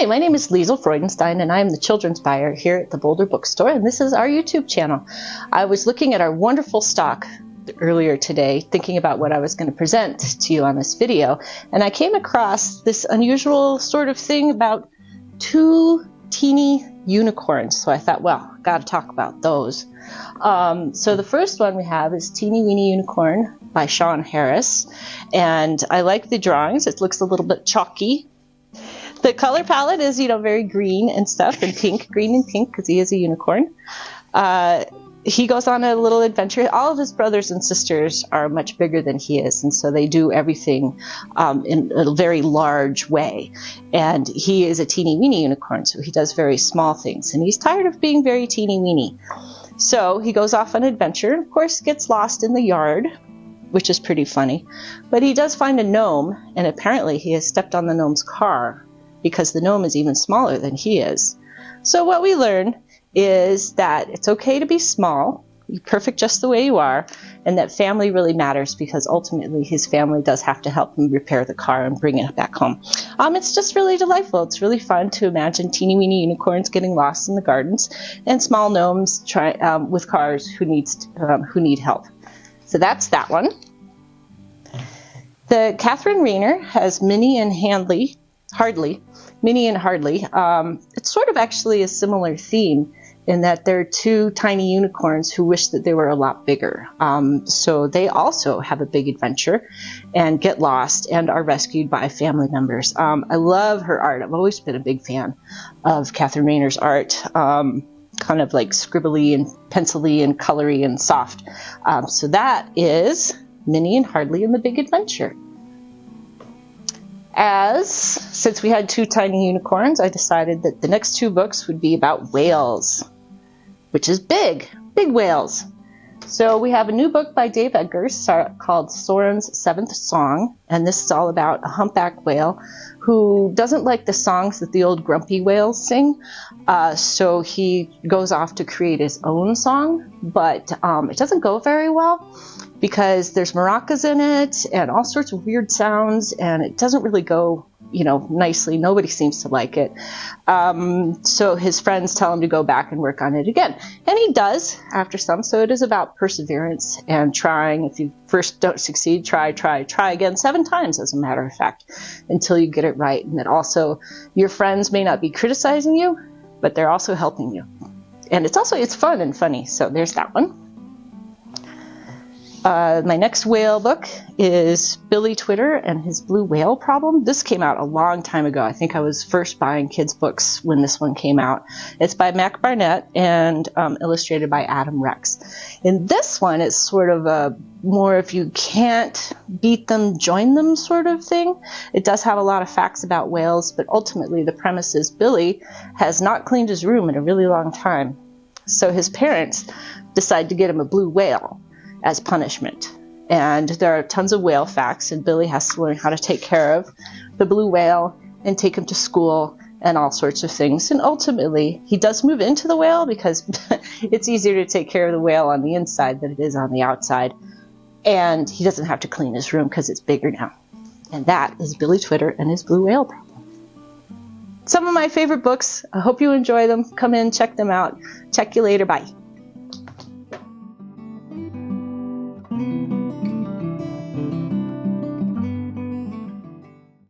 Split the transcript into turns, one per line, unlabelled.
Hi, my name is Liesl Freudenstein, and I am the children's buyer here at the Boulder Bookstore, and this is our YouTube channel. I was looking at our wonderful stock earlier today, thinking about what I was going to present to you on this video, and I came across this unusual sort of thing about two teeny unicorns. So I thought, well, got to talk about those. So the first one we have is Teeny-Weeny Unicorn by Sean Harris, and I like the drawings. It looks a little bit chalky. The color palette is, very green and stuff, and pink, green and pink, because he is a unicorn. He goes on a little adventure. All of his brothers and sisters are much bigger than he is, and so they do everything in a very large way. And he is a teeny-weeny unicorn, so he does very small things, and he's tired of being very teeny-weeny. So he goes off on an adventure, and of course gets lost in the yard, which is pretty funny. But he does find a gnome, and apparently he has stepped on the gnome's car, because the gnome is even smaller than he is. So what we learn is that it's okay to be small, you're perfect just the way you are, and that family really matters, because ultimately his family does have to help him repair the car and bring it back home. It's just really delightful. It's really fun to imagine teeny-weeny unicorns getting lost in the gardens and small gnomes with cars who need help. So that's that one. The Catherine Rayner has Minnie and Hardly. It's sort of actually a similar theme in that they're two tiny unicorns who wish that they were a lot bigger. So they also have a big adventure and get lost and are rescued by family members. I love her art. I've always been a big fan of Catherine Rayner's art. Kind of like scribbly and pencil-y and colory and soft. So that is Minnie and Hardly and the Big Adventure. Since we had two tiny unicorns, I decided that the next two books would be about whales, which is big whales. So we have a new book by Dave Eggers called Soren's Seventh Song, and this is all about a humpback whale who doesn't like the songs that the old grumpy whales sing, so he goes off to create his own song, but it doesn't go very well because there's maracas in it and all sorts of weird sounds, and it doesn't really go nicely. Nobody seems to like it. So his friends tell him to go back and work on it again. And he does after some. So it is about perseverance and trying. If you first don't succeed, try again 7 times, as a matter of fact, until you get it right. And that also your friends may not be criticizing you, but they're also helping you. And it's fun and funny. So there's that one. My next whale book is Billy Twitter and His Blue Whale Problem. This came out a long time ago. I think I was first buying kids' books when this one came out. It's by Mac Barnett and illustrated by Adam Rex. In this one, it's sort of a more if you can't beat them, join them sort of thing. It does have a lot of facts about whales, but ultimately the premise is Billy has not cleaned his room in a really long time. So his parents decide to get him a blue whale as punishment. And there are tons of whale facts, and Billy has to learn how to take care of the blue whale and take him to school and all sorts of things. And ultimately, he does move into the whale because it's easier to take care of the whale on the inside than it is on the outside. And he doesn't have to clean his room because it's bigger now. And that is Billy Twitter and His Blue Whale Problem. Some of my favorite books. I hope you enjoy them. Come in, check them out. Check you later. Bye.